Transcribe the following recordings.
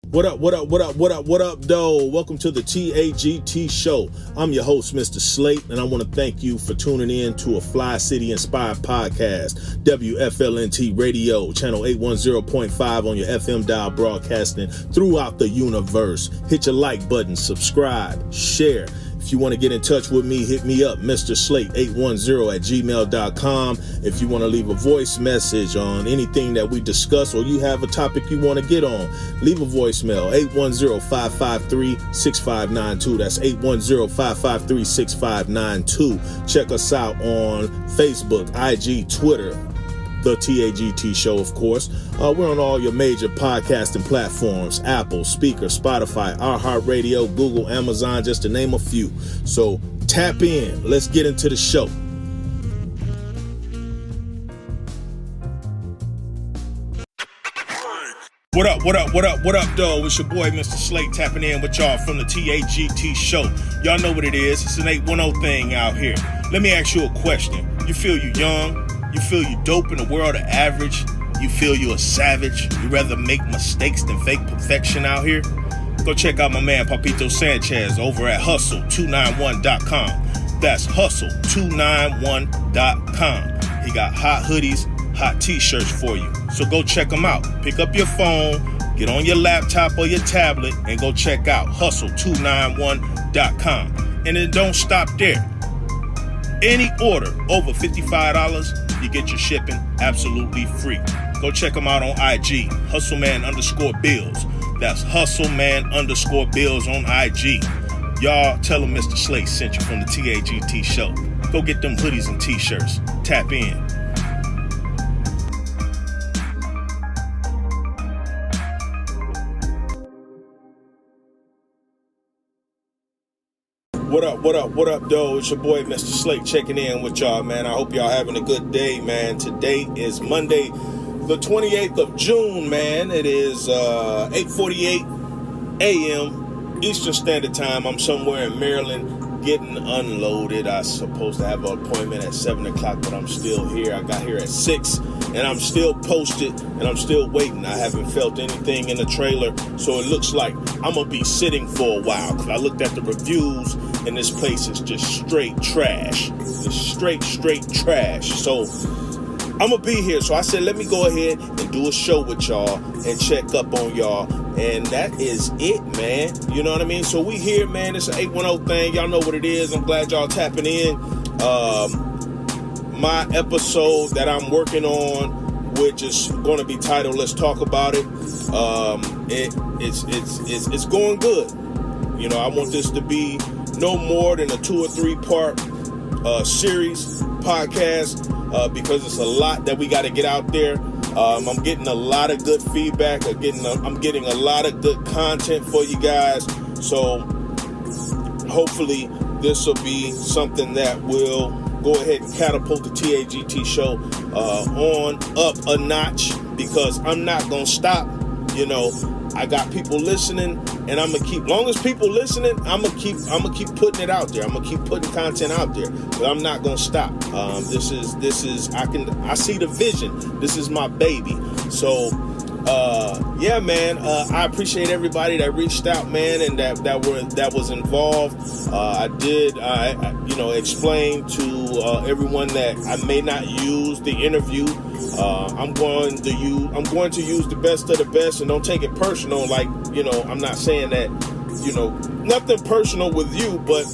What up, though? Welcome to the TAGT show. I'm your host, Mr. Slate, and I want to thank you for tuning in to a Fly City inspired podcast, WFLNT Radio, channel 810.5 on your FM dial, broadcasting throughout the universe. Hit your like button, subscribe, share. If you want to get in touch with me, hit me up, Mr. Slate 810@gmail.com. If you want to leave a voice message on anything that we discuss, or you have a topic you want to get on, leave a voicemail, 810-553-6592. That's 810-553-6592. Check us out on Facebook, IG, Twitter, The TAGT Show, of course. We're on all your major podcasting platforms: Apple, Speaker, Spotify, iHeartRadio, Google, Amazon, just to name a few. So tap in. Let's get into the show. What up, though? It's your boy, Mr. Slake, tapping in with y'all from the TAGT Show. Y'all know what it is. It's an 810 thing out here. Let me ask you a question. You feel you young? You feel you dope in the world of average? You feel you a savage? You rather make mistakes than fake perfection out here? Go check out my man Papito Sanchez over at hustle291.com. That's hustle291.com. He got hot hoodies, hot t-shirts for you. So go check him out. Pick up your phone, get on your laptop or your tablet, and go check out hustle291.com. And then don't stop there. Any order over $55, you get your shipping absolutely free. Go check them out on IG, Hustleman_Bills. That's Hustleman_Bills on IG. Y'all tell them Mr. Slate sent you from the TAGT show. Go get them hoodies and t-shirts. Tap in. What up, though? It's your boy, Mr. Slake, checking in with y'all, man. I hope y'all having a good day, man. Today is Monday, the 28th of June, man. It is 8:48 a.m. Eastern Standard Time. I'm somewhere in Maryland getting unloaded. I was supposed to have an appointment at 7 o'clock, but I'm still here. I got here at 6, and I'm still posted, and I'm still waiting. I haven't felt anything in the trailer, so it looks like I'm going to be sitting for a while, because I looked at the reviews, and this place is just straight trash. It's straight trash. So I'm going to be here. So I said, let me go ahead and do a show with y'all and check up on y'all. And that is it, man. You know what I mean? So we here, man. It's an 810 thing. Y'all know what it is. I'm glad y'all tapping in. My episode that I'm working on, which is going to be titled "Let's Talk About It." It's going good. You know, I want this to be no more than a 2 or 3 part series podcast because it's a lot that we got to get out there. I'm getting a lot of good feedback. I'm getting a lot of good content for you guys. So hopefully this will be something that will go ahead and catapult the TAGT show on up a notch, because I'm not gonna stop. You know, I got people listening, and I'm gonna keep. Long as people listening, I'm gonna keep putting it out there. I'm gonna keep putting content out there. But I'm not gonna stop. This is. I see the vision. This is my baby. So, yeah, man. I appreciate everybody that reached out, man, and that was involved. I explained to everyone that I may not use the interview. I'm going to use the best of the best, and don't take it personal. Like, you know, I'm not saying that, you know, nothing personal with you, but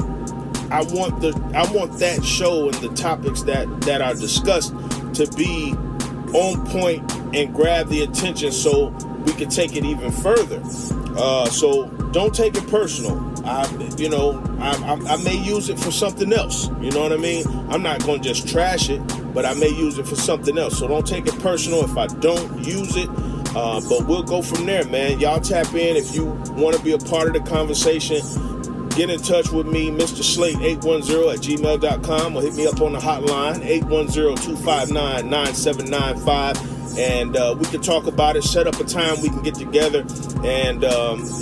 I want that show and the topics that are discussed to be on point and grab the attention so we can take it even further. So don't take it personal. I may use it for something else. You know what I mean? I'm not going to just trash it, but I may use it for something else. So don't take it personal if I don't use it. But we'll go from there, man. Y'all tap in if you want to be a part of the conversation. Get in touch with me, Mr. Slate 810@gmail.com, or hit me up on the hotline, 810-259-9795. And we can talk about it, set up a time we can get together, and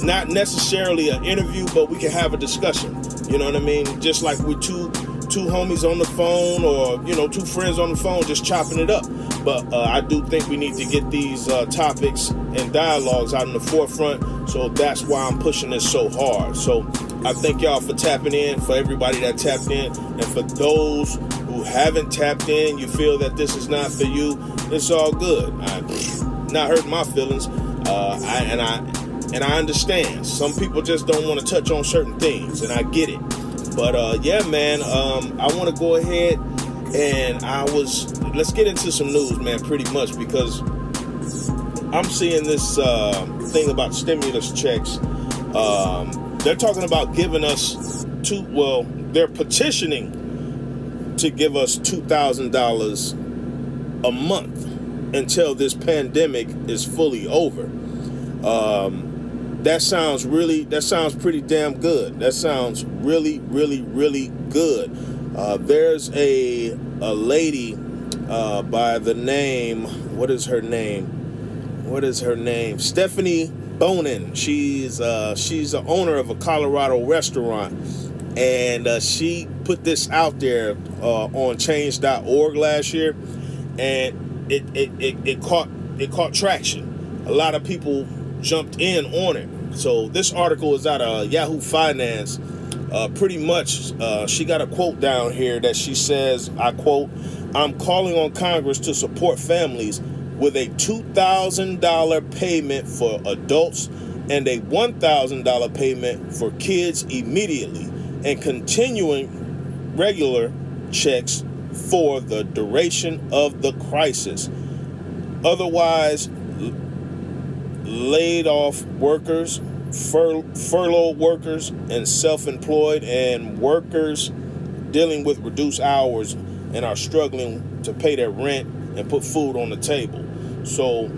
not necessarily an interview, but we can have a discussion. You know what I mean? Just like we're two two homies on the phone, or, you know, two friends on the phone just chopping it up. But I do think we need to get these topics and dialogues out in the forefront. So that's why I'm pushing this so hard. So I thank y'all for tapping in, for everybody that tapped in. And for those who haven't tapped in, you feel that this is not for you, it's all good. I'm not hurting my feelings. I understand. Some people just don't want to touch on certain things, and I get it. But yeah, man, I want to go ahead and let's get into some news, man, pretty much, because I'm seeing this thing about stimulus checks. They're talking about giving us they're petitioning to give us $2,000 a month until this pandemic is fully over. That sounds pretty damn good. That sounds really, really, really good. There's a lady by the name, what is her name? Stephanie Bonen. She's the owner of a Colorado restaurant, and she put this out there on change.org last year, and it caught traction. A lot of people jumped in on it. So this article is out of Yahoo Finance. Pretty much, she got a quote down here that she says, I quote, "I'm calling on Congress to support families with a $2,000 payment for adults and a $1,000 payment for kids immediately, and continuing regular checks for the duration of the crisis. Otherwise, laid off workers, furloughed workers, and self-employed, and workers dealing with reduced hours and are struggling to pay their rent and put food on the table." So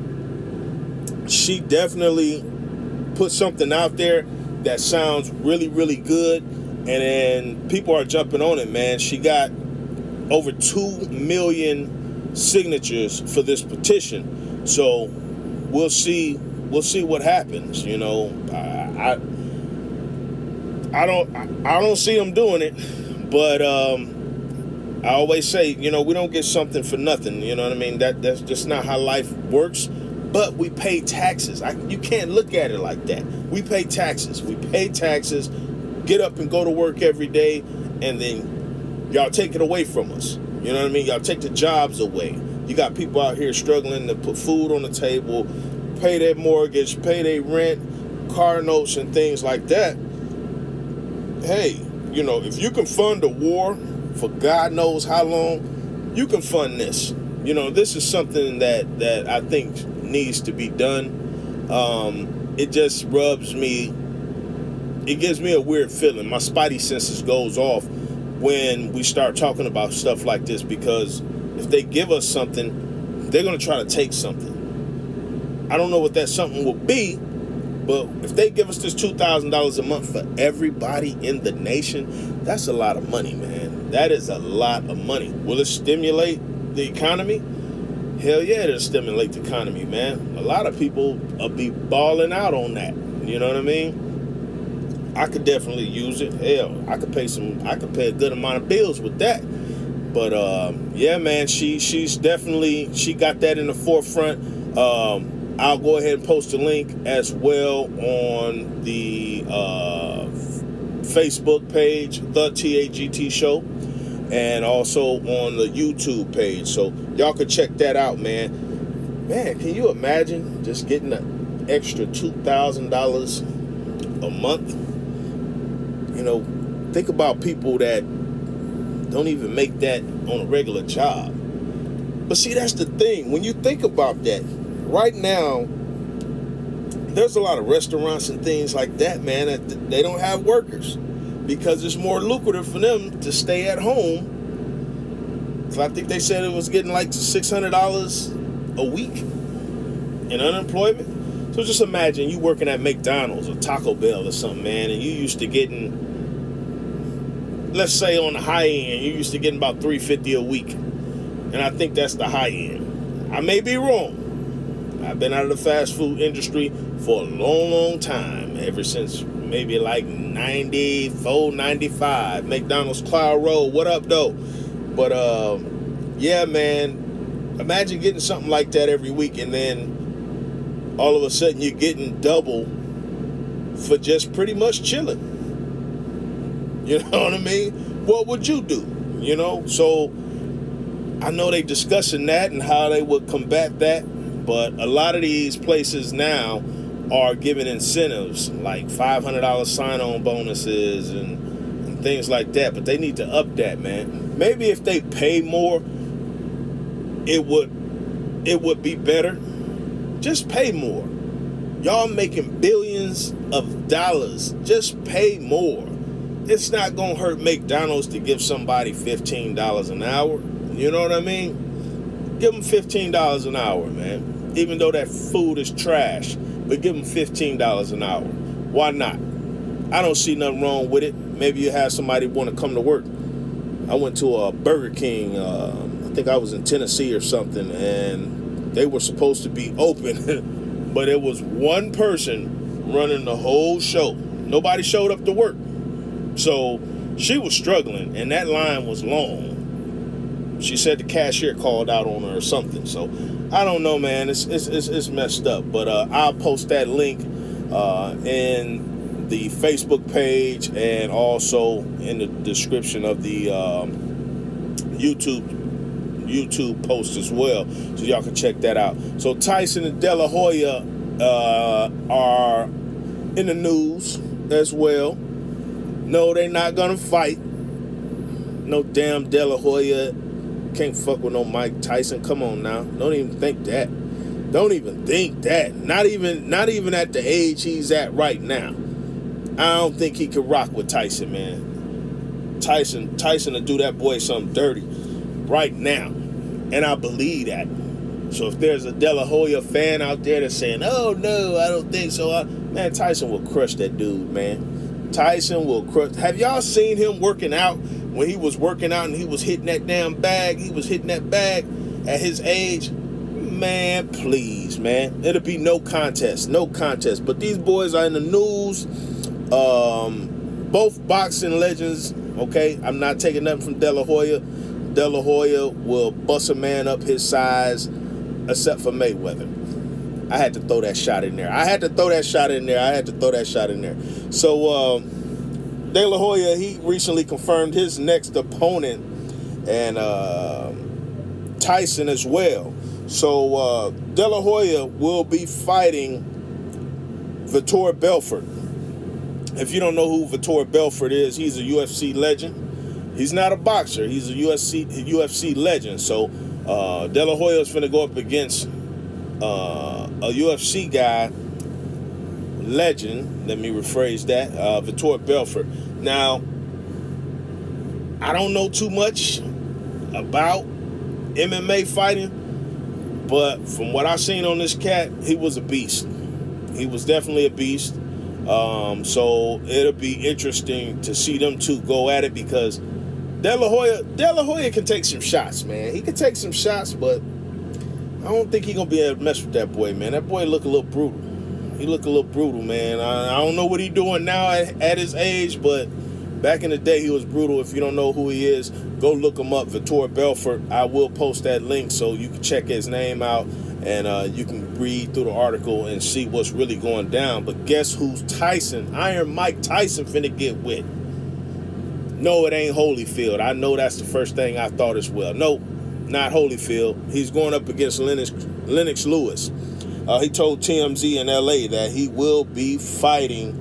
she definitely put something out there that sounds really, really good, and then people are jumping on it, man. She got over 2 million signatures for this petition. So we'll see what happens. You know, I don't see them doing it, but I always say, you know, we don't get something for nothing. You know what I mean? That's just not how life works. But we pay taxes. You can't look at it like that. We pay taxes. Get up and go to work every day, and then y'all take it away from us. You know what I mean? Y'all take the jobs away. You got people out here struggling to put food on the table, pay their mortgage, pay their rent, car notes, and things like that. Hey, you know, if you can fund a war for God knows how long, you can fund this. You know, this is something that I think needs to be done. It just rubs me. It gives me a weird feeling. My spidey senses goes off when we start talking about stuff like this, because if they give us something, they're going to try to take something. I don't know what that something will be, but if they give us this $2,000 a month for everybody in the nation, that's a lot of money, man. That is a lot of money. Will it stimulate the economy? Hell yeah, it'll stimulate the economy, man. A lot of people will be balling out on that. You know what I mean? I could definitely use it. Hell, I could pay a good amount of bills with that. But yeah, man, she got that in the forefront. I'll go ahead and post a link as well on the Facebook page, The TAGT Show, and also on the YouTube page. So y'all can check that out, man. Man, can you imagine just getting an extra $2,000 a month? You know, think about people that don't even make that on a regular job. But see, that's the thing. When you think about that, right now, there's a lot of restaurants and things like that, man, that they don't have workers because it's more lucrative for them to stay at home. So I think they said it was getting like $600 a week in unemployment. So just imagine you working at McDonald's or Taco Bell or something, man, and you used to getting, let's say on the high end, you used to getting about $350 a week. And I think that's the high end. I may be wrong. I've been out of the fast food industry for a long, long time, ever since maybe like 94, 95. McDonald's Cloud Road, what up, though? But, yeah, man, imagine getting something like that every week, and then all of a sudden you're getting double for just pretty much chilling. You know what I mean? What would you do? You know? So I know they discussing that and how they would combat that, but a lot of these places now are giving incentives like $500 sign-on bonuses and things like that, but they need to up that, man. Maybe if they pay more, it would be better. Just pay more. Y'all making billions of dollars. Just pay more. It's not going to hurt McDonald's to give somebody $15 an hour. You know what I mean? Give them $15 an hour, man. Even though that food is trash, but give them $15 an hour. Why not? I don't see nothing wrong with it. Maybe you have somebody want to come to work. I went to a Burger King, I think I was in Tennessee or something, and they were supposed to be open, but it was one person running the whole show. Nobody showed up to work. So she was struggling, and that line was long. She said the cashier called out on her or something. So I don't know, man. It's messed up. But I'll post that link in the Facebook page and also in the description of the YouTube post as well, so y'all can check that out. So Tyson and De La Hoya are in the news as well. No, they're not gonna fight. No damn De La Hoya can't fuck with no Mike Tyson. Come on now. Don't even think that. Don't even think that. Not even at the age he's at right now. I don't think he could rock with Tyson, man. Tyson will do that boy something dirty right now. And I believe that. So if there's a De La Hoya fan out there that's saying, oh no, I don't think so, man, Tyson will crush that dude, man. Tyson will crush. Have y'all seen him working out? When he was working out and he was hitting that damn bag, he was hitting that bag at his age. Man, please, man. It'll be no contest. But these boys are in the news. Both boxing legends, okay? I'm not taking nothing from De La Hoya. De La Hoya will bust a man up his size, except for Mayweather. I had to throw that shot in there. So, De La Hoya, he recently confirmed his next opponent, and Tyson as well. So De La Hoya will be fighting Vitor Belfort. If you don't know who Vitor Belfort is, he's a UFC legend. He's not a boxer. He's a UFC legend. So De La Hoya is going to go up against a UFC guy, legend. Let me rephrase that. Vitor Belfort. Now, I don't know too much about MMA fighting, but from what I've seen on this cat, he was a beast. He was definitely a beast. So it'll be interesting to see them two go at it, because De La Hoya can take some shots, man. He can take some shots, but I don't think he's going to be able to mess with that boy, man. That boy look a little brutal. He look a little brutal, man. I don't know what he's doing now at his age, but back in the day, he was brutal. If you don't know who he is, go look him up, Vitor Belfort. I will post that link so you can check his name out, and you can read through the article and see what's really going down. But guess who's Tyson? Iron Mike Tyson finna get with? No, it ain't Holyfield. I know that's the first thing I thought as well. No, not Holyfield. He's going up against Lennox Lewis. He told TMZ in LA that he will be fighting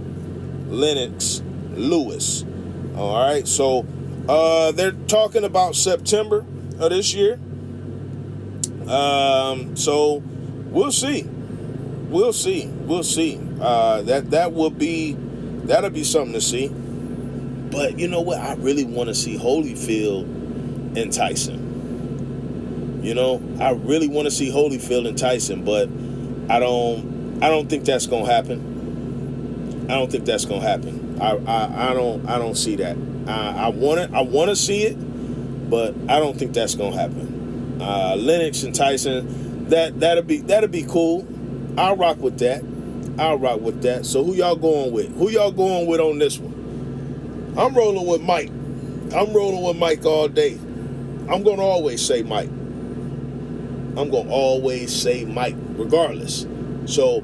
Lennox Lewis. All right, so they're talking about September of this year. So we'll see. That'll be something to see. But you know what? I really want to see Holyfield and Tyson. You know, I really want to see Holyfield and Tyson, but I don't think that's gonna happen. I don't see that. I want to see it, but I don't think that's gonna happen. Lennox and Tyson, that'll be cool. I'll rock with that. I'll rock with that. So who y'all going with? Who y'all going with on this one? I'm rolling with Mike. I'm rolling with Mike all day. I'm going to always say Mike. I'm going to always say Mike, regardless. So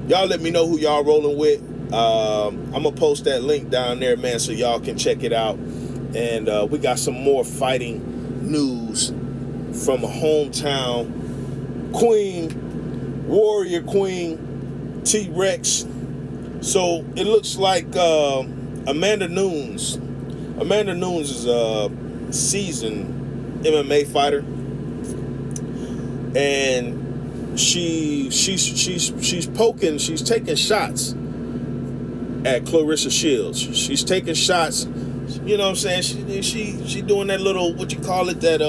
y'all let me know who y'all rolling with. I'm going to post that link down there, man, so y'all can check it out. And we got some more fighting news from a hometown queen, warrior queen, T-Rex. So it looks like Amanda Nunes. Amanda Nunes is a seasoned MMA fighter, and she's poking, she's taking shots at Claressa Shields. She's taking shots. You know what I'm saying? She doing that little, what you call it, that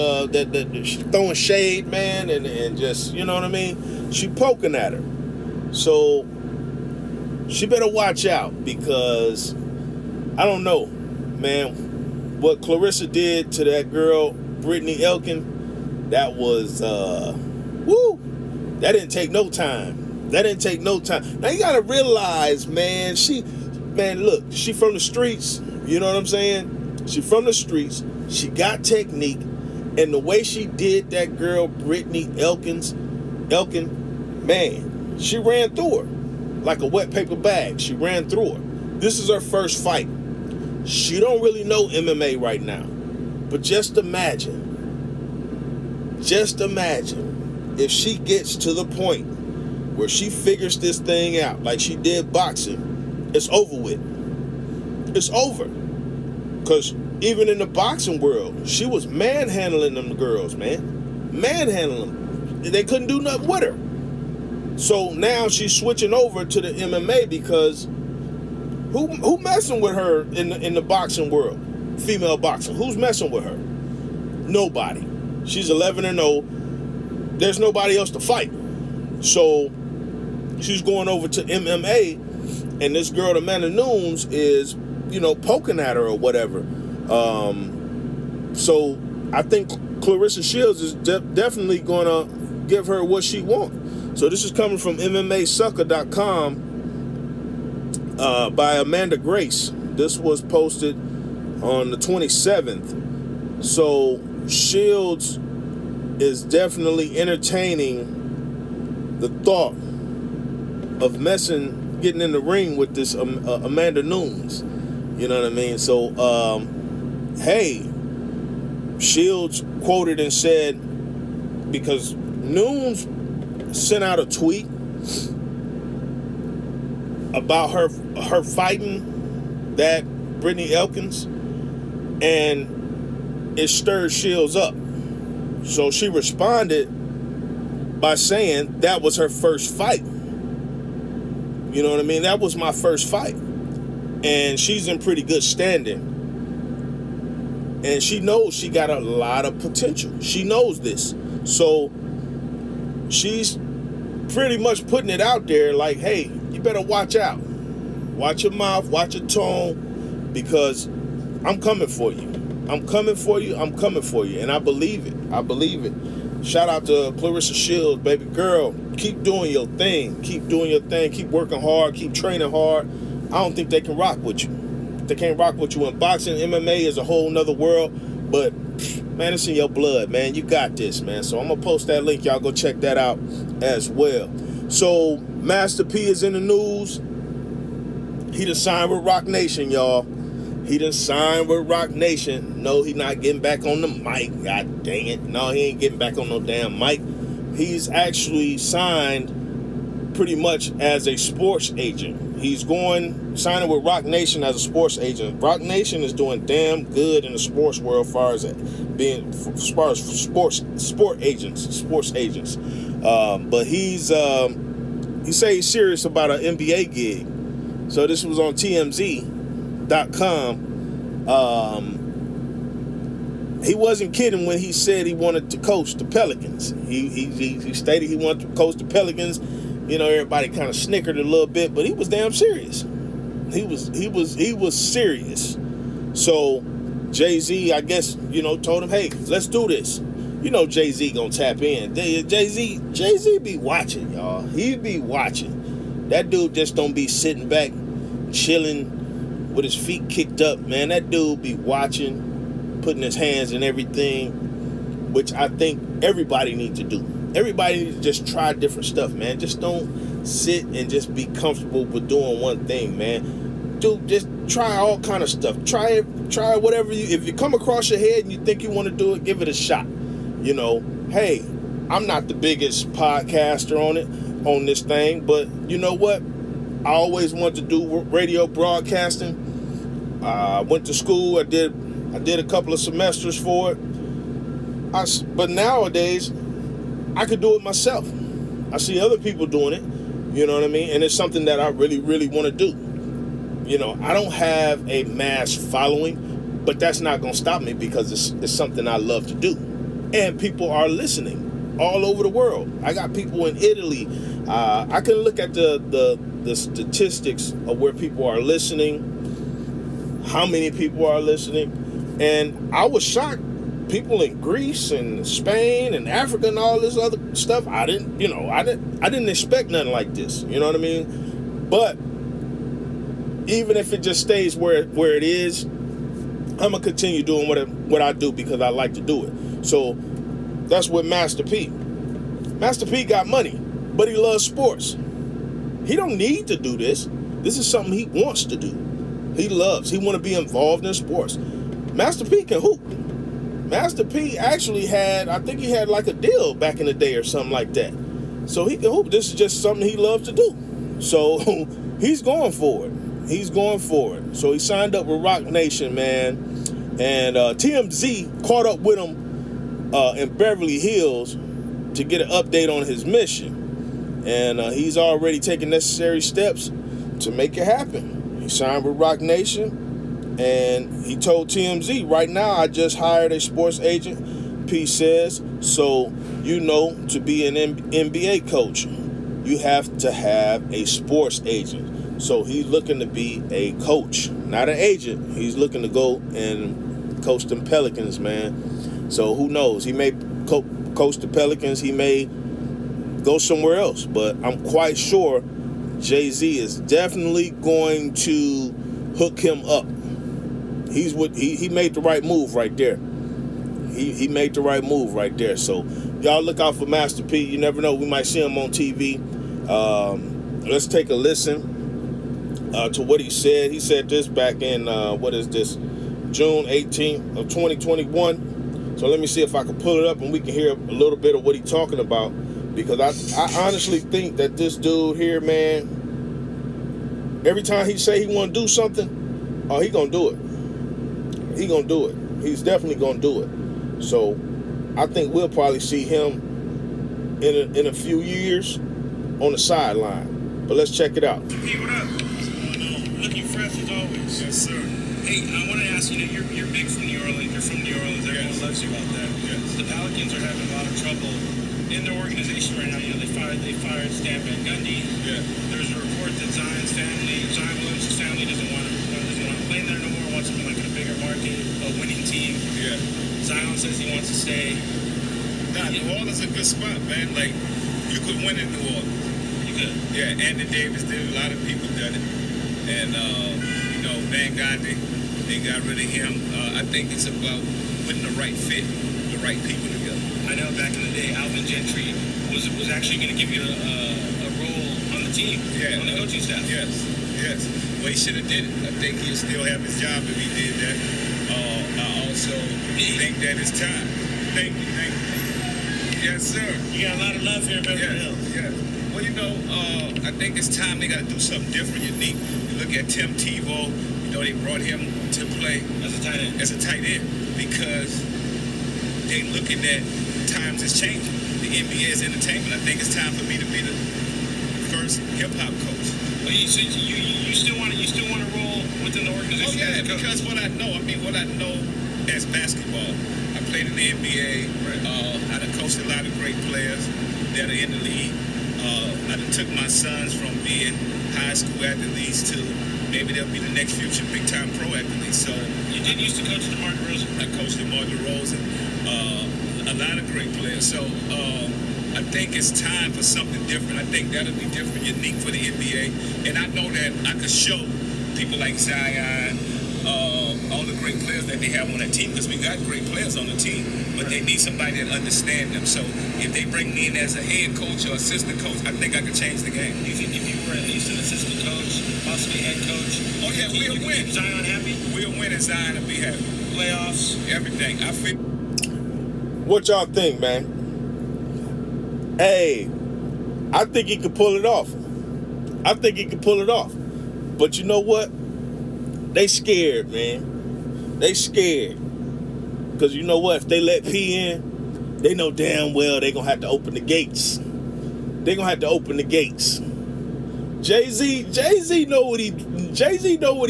she's throwing shade, man, and just, you know what I mean? She poking at her. So she better watch out, because I don't know, man, what Clarissa did to that girl, Brittany Elkin, that was, that didn't take no time. That didn't take no time. Now you gotta realize, man, look, she from the streets. You know what I'm saying? She from the streets. She got technique. And the way she did that girl, Brittany Elkin, man, she ran through her like a wet paper bag. She ran through her. This is her first fight. She don't really know MMA right now. But just imagine if she gets to the point where she figures this thing out like she did boxing, it's over with. It's over. Because even in the boxing world, she was manhandling them girls, man. Manhandling them. They couldn't do nothing with her. So now she's switching over to the MMA, because who messing with her in the boxing world? Female boxing. Who's messing with her? Nobody. She's 11-0. There's nobody else to fight. So she's going over to MMA, and this girl, Amanda Nunes, is, poking at her or whatever. So I think Clarissa Shields is definitely going to give her what she wants. So this is coming from MMAsucker.com by Amanda Grace. This was posted on the 27th. So Shields is definitely entertaining the thought of getting in the ring with this Amanda Nunes. You know what I mean? So, hey, Shields quoted and said, because Nunes sent out a tweet about her fighting that Brittany Elkins, and it stirred Shields up. So she responded by saying that was her first fight. You know what I mean? That was my first fight. And she's in pretty good standing. And she knows she got a lot of potential. She knows this. So she's pretty much putting it out there like, hey, you better watch out. Watch your mouth, watch your tone, because I'm coming for you. I'm coming for you. I'm coming for you. And I believe it. I believe it. Shout out to Clarissa Shields, baby girl. Keep doing your thing. Keep doing your thing. Keep working hard. Keep training hard. I don't think they can rock with you. They can't rock with you in boxing. MMA is a whole nother world. But, man, it's in your blood, man. You got this, man. So I'm going to post that link. Y'all go check that out as well. So Master P is in the news. He done signed with Roc Nation, y'all. He done signed with Roc Nation. No, he not getting back on the mic. God dang it. No, he ain't getting back on no damn mic. He's actually signed pretty much as a sports agent. He's signing with Roc Nation as a sports agent. Roc Nation is doing damn good in the sports world as far as sport agents. But he say he's serious about an NBA gig. So this was on TMZ.com. He wasn't kidding when he said he wanted to coach the Pelicans. He stated he wanted to coach the Pelicans. You know, everybody kind of snickered a little bit, but he was damn serious. He was serious. So Jay-Z, I guess, told him, hey, let's do this. Jay-Z gonna tap in. Jay-Z be watching, y'all. He be watching. That dude just don't be sitting back, chilling with his feet kicked up, man. That dude be watching, putting his hands in everything, which I think everybody needs to do. Everybody needs to just try different stuff, man. Just don't sit and just be comfortable with doing one thing, man. Dude, just try all kind of stuff. Try whatever if you come across your head and you think you want to do it, give it a shot. You know, hey, I'm not the biggest podcaster on this thing, but you know what? I always wanted to do radio broadcasting. I went to school. I did a couple of semesters for it. But nowadays, I could do it myself. I see other people doing it, you know what I mean? And it's something that I really, really want to do. You know, I don't have a mass following, but that's not going to stop me because it's something I love to do. And people are listening all over the world. I got people in Italy. I can look at the statistics of where people are listening, how many people are listening, and I was shocked. People in Greece and Spain and Africa and all this other stuff, I didn't expect nothing like this. You know what I mean? But even if it just stays where it is, I'm gonna continue doing what I do because I like to do it. So that's what Master P. Master P got money, but he loves sports. He don't need to do this. This is something he wants to do. He want to be involved in sports. Master P can hoop. Master P actually I think he had like a deal back in the day or something like that. So he can hoop. This is just something he loves to do. So he's going for it. So he signed up with Roc Nation, man. And TMZ caught up with him in Beverly Hills to get an update on his mission. And he's already taking necessary steps to make it happen. He signed with Roc Nation. And he told TMZ, right now I just hired a sports agent, P says. So, to be an NBA coach, you have to have a sports agent. So he's looking to be a coach, not an agent. He's looking to go and coach them Pelicans, man. So who knows? He may coach the Pelicans. He may go somewhere else. But I'm quite sure Jay-Z is definitely going to hook him up. He made the right move right there. He made the right move right there. So y'all look out for Master P. You never know, we might see him on TV. Let's take a listen to what he said. He said this back in June 18th of 2021. So let me see if I can pull it up and we can hear a little bit of what he's talking about, because I honestly think that this dude here, man, every time he say he want to do something, he gonna do it. He gonna do it. He's definitely gonna do it. So I think we'll probably see him in a few years on the sideline. But let's check it out. Hey, what up? What's going on? Looking fresh as always. Yes, sir. Hey, I want to ask you, you're big from New Orleans. You're from New Orleans. Everyone loves you out there. Yes. The Pelicans are having a lot of trouble in their organization right now. They fired Stan Van Gundy. Yeah. There's a report that Zion Williams' family doesn't want to play there no more. Wants to be like in a bigger market, a winning team. Yeah. Zion says he wants to stay. Nah, New Orleans is a good spot, man. Like, you could win in New Orleans. You could. Yeah, Andy Davis did. A lot of people done it. And, Van Gundy, they got rid of him. I think it's about putting the right fit, the right people together. I know back in the day, Alvin Gentry was actually going to give you a role on the team, on the coaching staff. Yes. Well, he should have did it. I think he'll still have his job if he did that. I also think that it's time. Thank you. Yes, sir. You got a lot of love here in Beverly Hills. Yeah. Well, I think it's time they got to do something different, unique. You look at Tim Tebow. They brought him to play as a tight end because they looking at times is changing. The NBA is entertainment. I think it's time for me to be the first hip hop coach. Well, you still want to roll within the organization? Oh yeah, because what I know as basketball, I played in the NBA. Right. I done coached a lot of great players that are in the league. I done took my sons from being high school athletes to maybe they'll be the next future big-time pro athletes. So you did used to coach DeMar DeRozan. I coached DeMar DeRozan, a lot of great players. So I think it's time for something different. I think that'll be different, unique for the NBA. And I know that I could show people like Zion, all the great players that they have on that team, because we got great players on the team, but they need somebody that understands them. So if they bring me in as a head coach or assistant coach, I think I could change the game. Do you think if you were at least an assistant coach, possibly head coach? Oh yeah, we'll win. Zion happy? We'll win and Zion will be happy. Playoffs? Everything. I feel. What y'all think, man? Hey, I think he could pull it off. But you know what? They scared, man. They scared. Because you know what? If they let P in, they know damn well they're going to have to open the gates. Jay-Z know what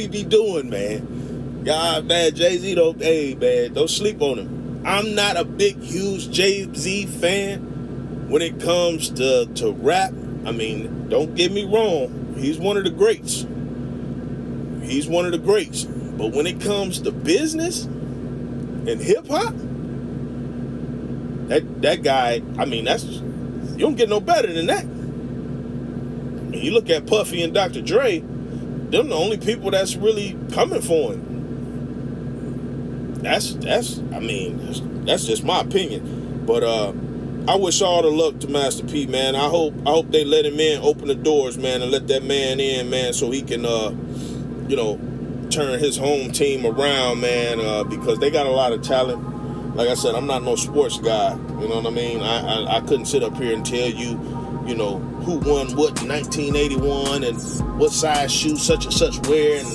he be doing, man. God, man, Jay-Z don't sleep on him. I'm not a big, huge Jay-Z fan when it comes to rap. I mean, don't get me wrong. He's one of the greats. But when it comes to business and hip-hop, that guy, I mean, you don't get no better than that. I mean, you look at Puffy and Dr. Dre, them the only people that's really coming for him. That's just my opinion. But I wish all the luck to Master P, man. I hope they let him in, open the doors, man, and let that man in, man, so he can turn his home team around, man, because they got a lot of talent. Like I said, I'm not no sports guy, you know what I mean? I couldn't sit up here and tell you, who won what in 1981 and what size shoe such and such wear and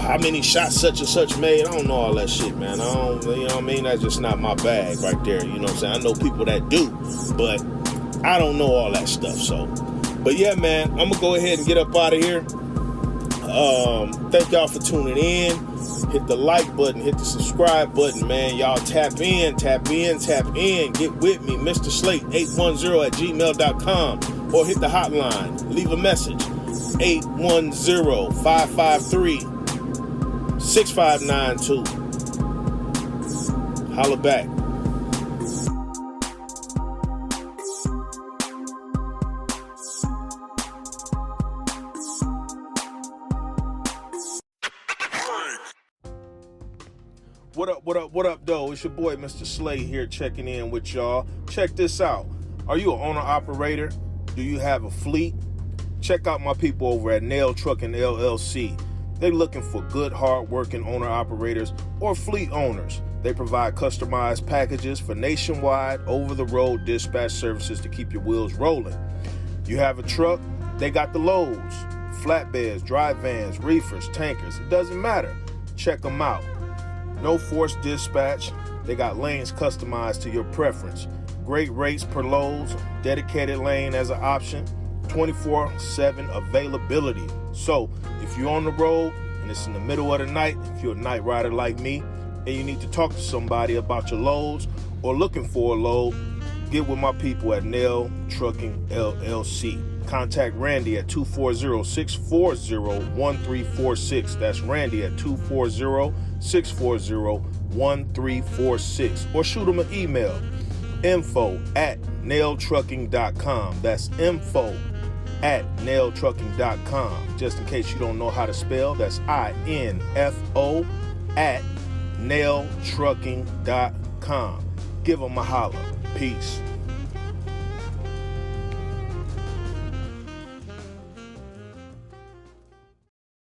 how many shots such and such made. I don't know all that shit, man. I don't, you know what I mean? That's just not my bag right there, you know what I'm saying? I know people that do, but I don't know all that stuff, so. But yeah, man, I'm gonna go ahead and get up out of here. Thank y'all for tuning in. Hit the like button, hit the subscribe button, man. Y'all tap in. Get with me, Mr. Slate, 810@gmail.com, or hit the hotline. Leave a message, 810-553-6592. Holla back. What up, though? It's your boy, Mr. Slake, here checking in with y'all. Check this out. Are you an owner-operator? Do you have a fleet? Check out my people over at Nail Trucking LLC. They're looking for good, hard-working owner-operators or fleet owners. They provide customized packages for nationwide, over-the-road dispatch services to keep your wheels rolling. You have a truck? They got the loads. Flatbeds, dry vans, reefers, tankers. It doesn't matter. Check them out. No forced dispatch. They got lanes customized to your preference. Great rates per loads. Dedicated lane as an option. 24/7 availability. So if you're on the road and it's in the middle of the night, if you're a night rider like me and you need to talk to somebody about your loads or looking for a load, get with my people at Nail Trucking LLC. Contact Randy at 240-640-1346. That's Randy at 240-640-1346. Or shoot him an email, info@nailtrucking.com. That's info@nailtrucking.com. Just in case you don't know how to spell, that's INFO @nailtrucking.com. Give them a holler. Peace.